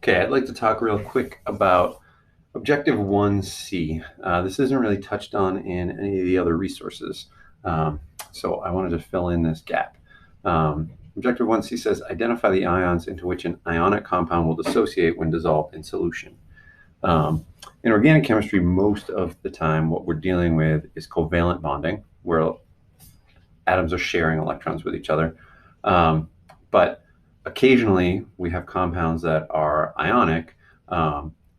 Okay, I'd like to talk real quick about Objective 1C. This isn't really touched on in any of the other resources, so I wanted to fill in this gap. Objective 1C says, identify the ions into which an ionic compound will dissociate when dissolved in solution. In organic chemistry, most of the time, what we're dealing with is covalent bonding, where atoms are sharing electrons with each other. But occasionally, we have compounds that are ionic.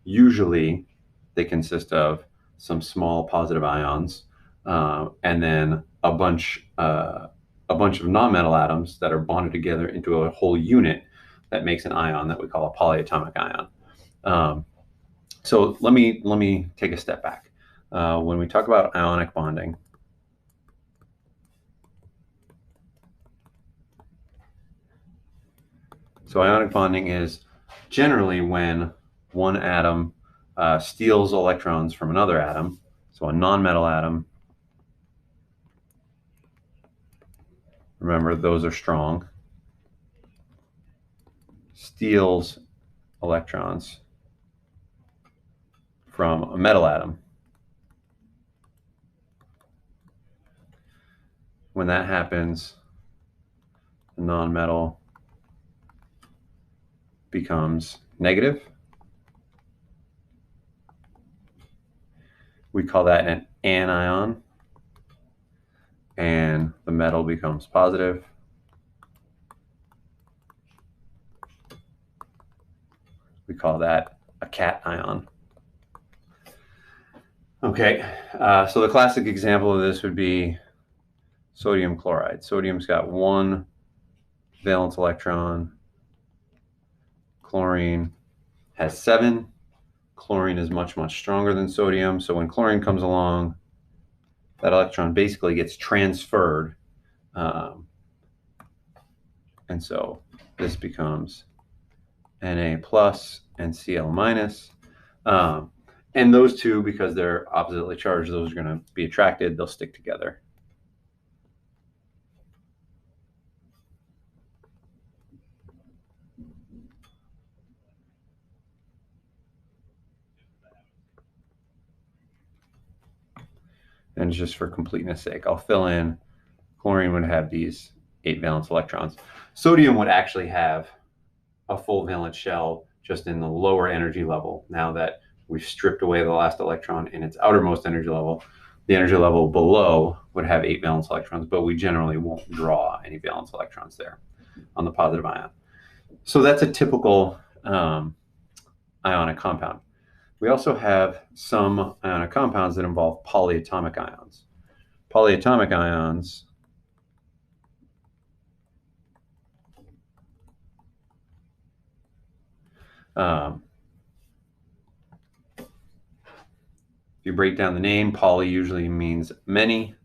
Usually, they consist of some small positive ions and then a bunch of nonmetal atoms that are bonded together into a whole unit that makes an ion that we call a polyatomic ion. So let me take a step back. When we talk about ionic bonding, so ionic bonding is generally when one atom steals electrons from another atom. So a nonmetal atom, remember those are strong, steals electrons from a metal atom. When that happens, the nonmetal becomes negative. We call that an anion, and the metal becomes positive. We call that a cation. Okay, so the classic example of this would be sodium chloride. Sodium's got one valence electron. Chlorine has 7. Chlorine is much, much stronger than sodium. So when chlorine comes along, that electron basically gets transferred. And so this becomes Na plus and Cl minus. And those two, because they're oppositely charged, those are going to be attracted. They'll stick together. And just for completeness sake, I'll fill in chlorine would have these 8 valence electrons. Sodium would actually have a full valence shell just in the lower energy level. Now that we've stripped away the last electron in its outermost energy level, the energy level below would have 8 valence electrons, but we generally won't draw any valence electrons there on the positive ion. So that's a typical ionic compound. We also have some ionic compounds that involve polyatomic ions. Polyatomic ions if you break down the name, poly usually means many.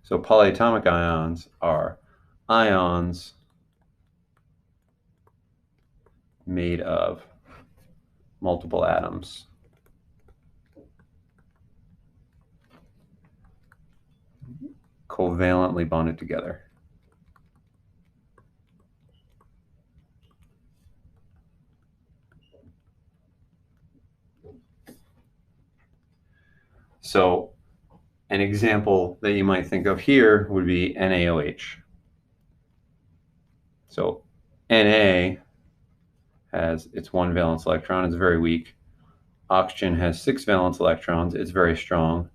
So polyatomic ions are ions made of multiple atoms. Covalently bonded together. So an example that you might think of here would be NaOH. So Na has its 1 valence electron. It's very weak. Oxygen has 6 valence electrons. It's very strong.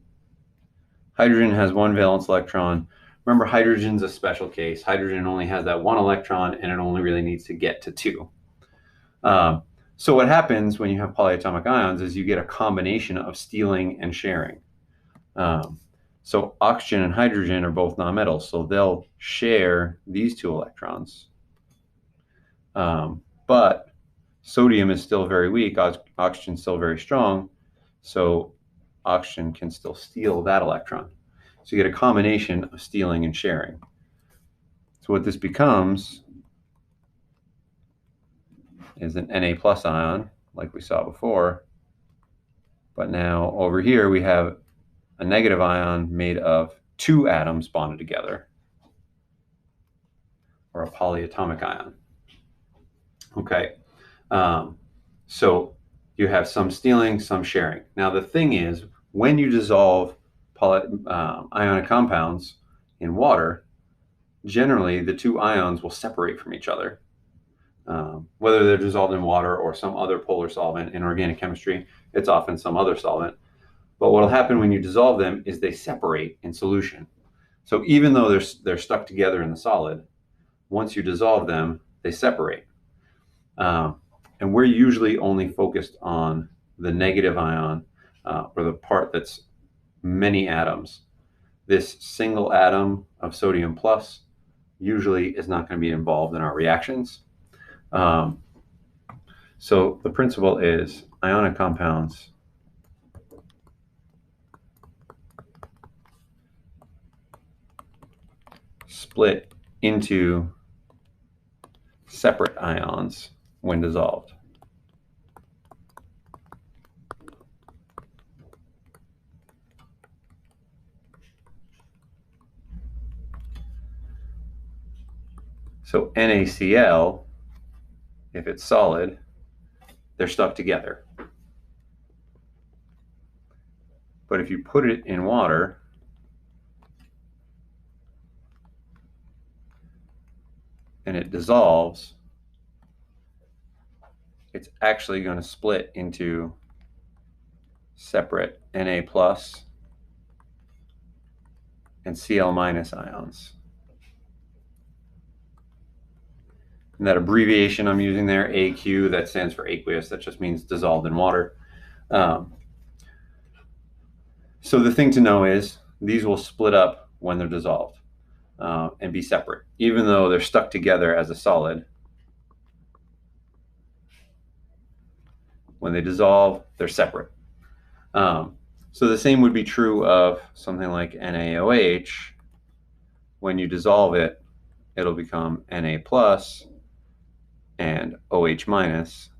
Hydrogen has 1 valence electron. Remember, hydrogen's a special case. Hydrogen only has that 1 electron, and it only really needs to get to 2. So what happens when you have polyatomic ions is you get a combination of stealing and sharing. So oxygen and hydrogen are both nonmetals, so they'll share these 2 electrons. But sodium is still very weak, oxygen is still very strong, so oxygen can still steal that electron. So you get a combination of stealing and sharing. So what this becomes is an Na plus ion, like we saw before, but now over here we have a negative ion made of 2 atoms bonded together. or a polyatomic ion. Okay, so you have some stealing, some sharing. Now the thing is, when you dissolve ionic compounds in water, generally the two ions will separate from each other. Whether they're dissolved in water or some other polar solvent. In organic chemistry, it's often some other solvent. But what will happen when you dissolve them is they separate in solution. So even though they're stuck together in the solid, once you dissolve them, they separate. And we're usually only focused on the negative ion, or the part that's many atoms. This single atom of sodium plus usually is not going to be involved in our reactions. So the principle is ionic compounds split into separate ions when dissolved. So NaCl, if it's solid, they're stuck together. But if you put it in water, and it dissolves, it's actually going to split into separate Na plus and Cl minus ions. And that abbreviation I'm using there, AQ, that stands for aqueous. That just means dissolved in water. So the thing to know is these will split up when they're dissolved and be separate. Even though they're stuck together as a solid, when they dissolve, they're separate. So the same would be true of something like NaOH. When you dissolve it, it'll become Na plus and OH minus.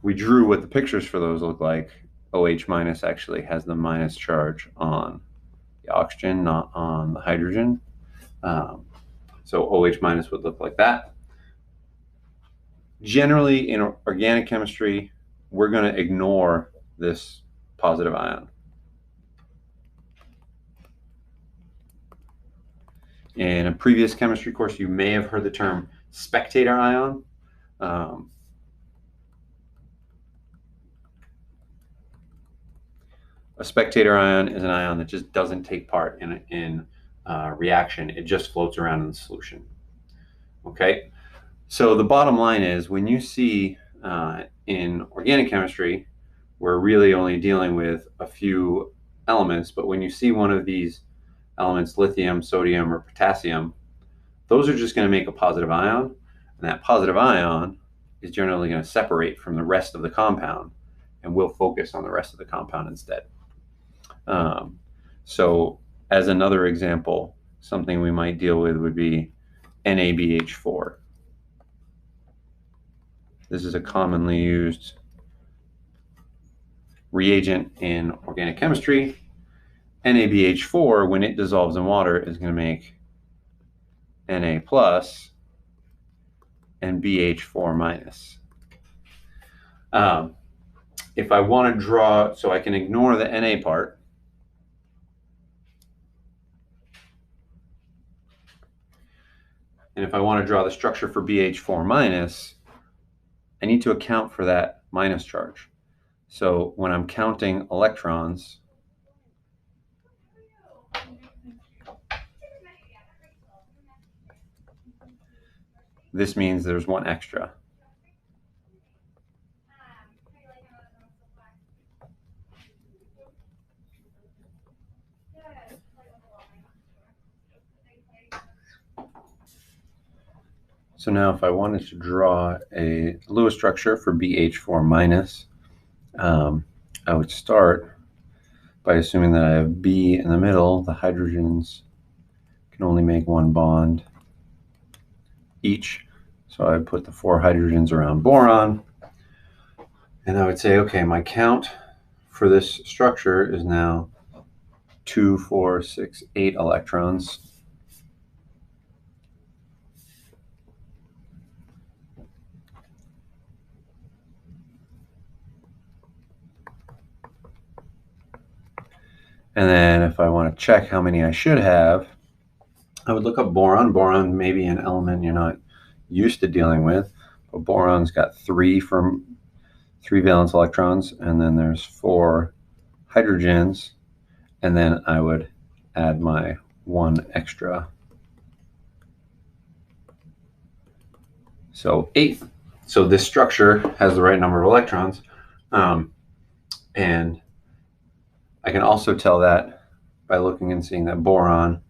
We drew what the pictures for those look like. OH minus actually has the minus charge on the oxygen, not on the hydrogen. So OH minus would look like that. Generally, in organic chemistry, we're going to ignore this positive ion. In a previous chemistry course, you may have heard the term spectator ion. A spectator ion is an ion that just doesn't take part in reaction. It just floats around in the solution. Okay, so the bottom line is when you see in organic chemistry, we're really only dealing with a few elements, but when you see one of these elements, lithium, sodium, or potassium, those are just going to make a positive ion, and that positive ion is generally going to separate from the rest of the compound, and we'll focus on the rest of the compound instead. So as another example, something we might deal with would be NaBH4. This is a commonly used reagent in organic chemistry. NaBH4, when it dissolves in water, is going to make Na plus and BH4 minus. If I want to draw, so I can ignore the Na part. And if I want to draw the structure for BH4 minus, I need to account for that minus charge. So when I'm counting electrons, this means there's one extra. So now if I wanted to draw a Lewis structure for BH4 minus, I would start by assuming that I have B in the middle. The hydrogens can only make one bond each. So I would put the 4 hydrogens around boron. And I would say, okay, my count for this structure is now 2, 4, 6, 8 electrons. And then if I want to check how many I should have, I would look up boron. Boron may be an element you're not used to dealing with, but boron's got 3 valence electrons, and then there's 4 hydrogens, and then I would add my 1 extra. So 8. So this structure has the right number of electrons. And I can also tell that by looking and seeing that boron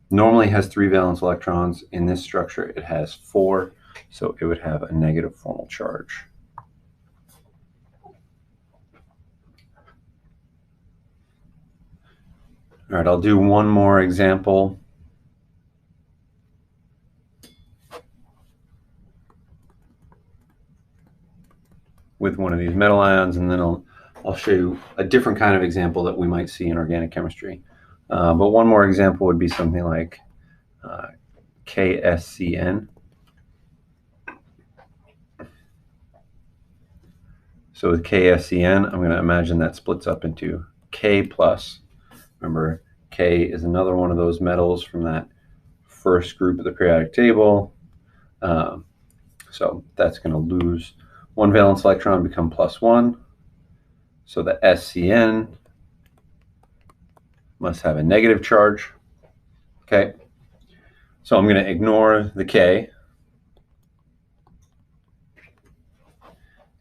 normally has 3 valence electrons. In this structure, it has 4, so it would have a negative formal charge. All right, I'll do one more example. With one of these metal ions, and then I'll show you a different kind of example that we might see in organic chemistry. But one more example would be something like KSCN. So with KSCN, I'm going to imagine that splits up into K plus. Remember, K is another one of those metals from that first group of the periodic table. So that's going to lose 1 valence electron, become +1. So the SCN must have a negative charge. Okay. So I'm going to ignore the K.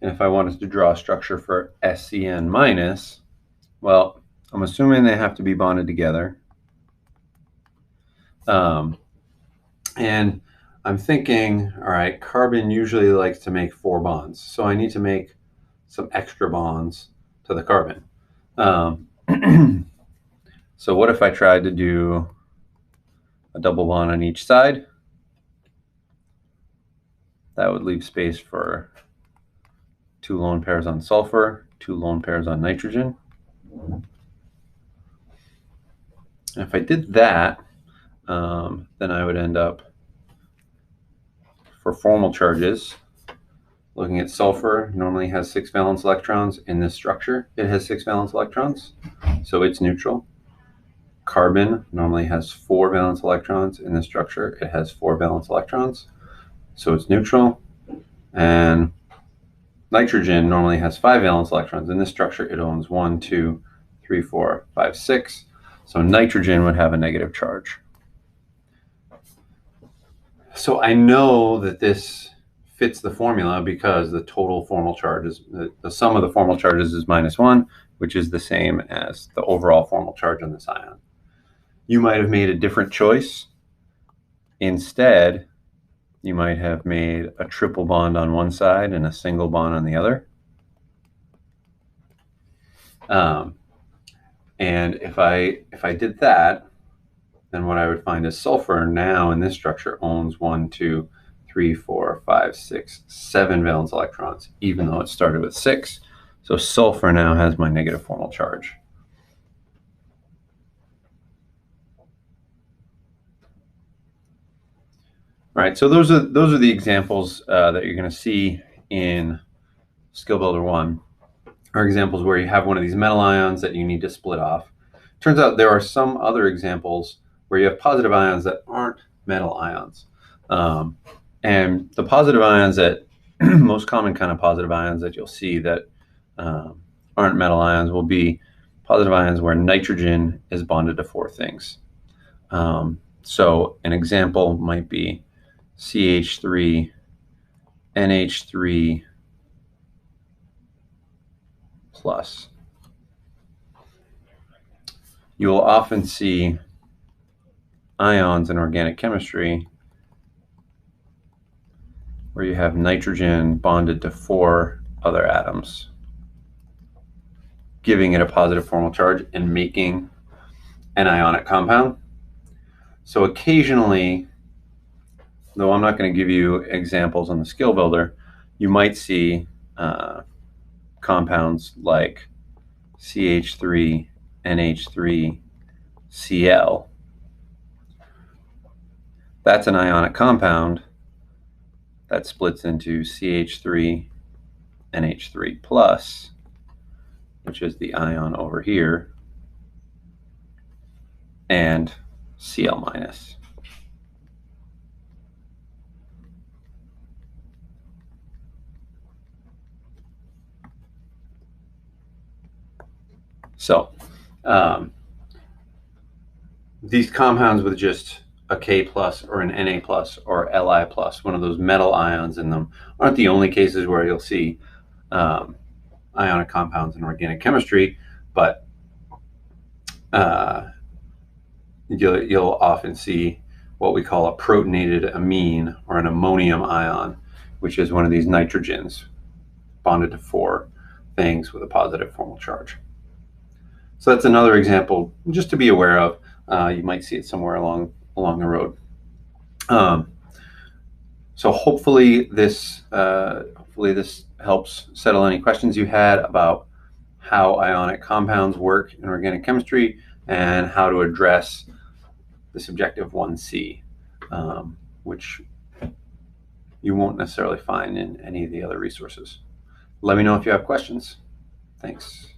And if I wanted to draw a structure for SCN minus, well, I'm assuming they have to be bonded together. And I'm thinking, all right, carbon usually likes to make 4 bonds. So I need to make some extra bonds to the carbon. So what if I tried to do a double bond on each side? That would leave space for 2 lone pairs on sulfur, 2 lone pairs on nitrogen. And if I did that, then I would end up, for formal charges, looking at sulfur, normally has 6 valence electrons. In this structure, it has 6 valence electrons, so it's neutral. Carbon normally has 4 valence electrons. In this structure, it has 4 valence electrons, so it's neutral. And nitrogen normally has 5 valence electrons. In this structure, it owns 1, 2, 3, 4, 5, 6. So nitrogen would have a negative charge. So I know that this fits the formula because the total formal charge is, the sum of the formal charges is -1, which is the same as the overall formal charge on this ion. You might have made a different choice. Instead, you might have made a triple bond on one side and a single bond on the other. And if I did that, then what I would find is sulfur now in this structure owns 1, 2, 3, 4, 5, 6, 7 valence electrons, even though it started with 6. So sulfur now has my negative formal charge. All right, so those are the examples that you're going to see in Skill Builder 1. Are examples where you have one of these metal ions that you need to split off. Turns out there are some other examples where you have positive ions that aren't metal ions. And the positive ions that, most common kind of positive ions that you'll see that aren't metal ions will be positive ions where nitrogen is bonded to 4 things. So an example might be CH3, NH3 plus. You will often see ions in organic chemistry where you have nitrogen bonded to 4 other atoms, giving it a positive formal charge and making an ionic compound. So occasionally, though I'm not going to give you examples on the Skill Builder, you might see compounds like CH3 NH3Cl. That's an ionic compound that splits into CH3 NH3 plus, which is the ion over here, and Cl minus. So these compounds with just a K plus or an Na plus or Li plus, one of those metal ions in them, aren't the only cases where you'll see ionic compounds in organic chemistry, but you'll often see what we call a protonated amine or an ammonium ion, which is one of these nitrogens bonded to 4 things with a positive formal charge. So that's another example just to be aware of. You might see it somewhere along the road. So hopefully this helps settle any questions you had about how ionic compounds work in organic chemistry and how to address this objective 1C, which you won't necessarily find in any of the other resources. Let me know if you have questions. Thanks.